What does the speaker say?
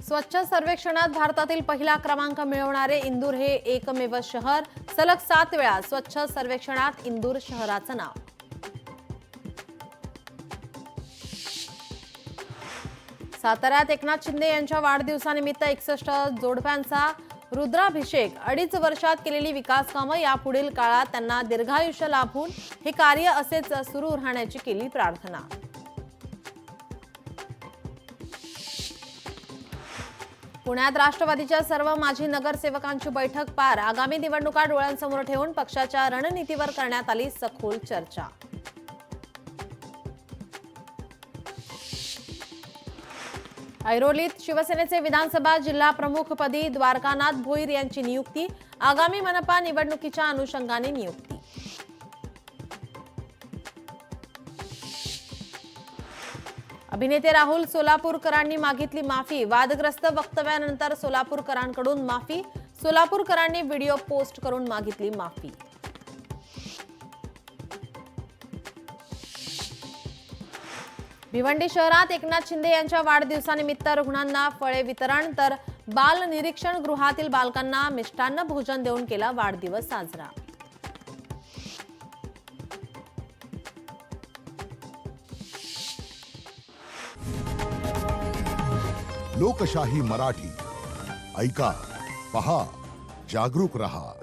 स्वच्छ सर्वेक्षणात भारतातील पहिला क्रमांक मिळवणारे इंदूर हे एकमेव शहर। सलग 7 वेळा स्वच्छ सर्वेक्षणात इंदूर शहराचं नाव। साताऱ्यात एकनाथ शिंदे यांच्या वाढदिवसानिमित्त 61 जोडप्यांचा रुद्राभिषेक। 2.5 वर्षात केलेली विकास कामं यापुढील काळात त्यांना दीर्घायुष्य लाभून हे कार्य असेच सुरू राहण्याची केली प्रार्थना। पुण्यात राष्ट्रवादीच्या सर्व माजी नगरसेवकांची बैठक पार। आगामी निवडणुका डोळ्यांसमोर ठेवून पक्षाच्या रणनीतीवर करण्यात आली सखोल चर्चा। ऐरोलीत शिवसेनेचे विधानसभा जिल्हा प्रमुखपदी द्वारकानाथ भोईर यांची नियुक्ती। आगामी मनपा निवडणुकीच्या अनुषंगाने नियुक्ती। अभिनेते राहुल सोलापूरकरांनी मागितली माफी। वादग्रस्त वक्तव्यानंतर सोलापूरकरांकडून माफी। सोलापूरकरांनी व्हिडिओ पोस्ट करून मागितली माफी। भिवंडी शहरात एकनाथ शिंदे यांच्या वाढदिवसानिमित्त रुग्णांना फळे वितरण, तर बाल निरीक्षण गृहातील बालकांना मिष्टान्न भोजन देऊन केला वाढदिवस साजरा। लोकशाही मराठी ऐका, पहा, जागरूक रहा।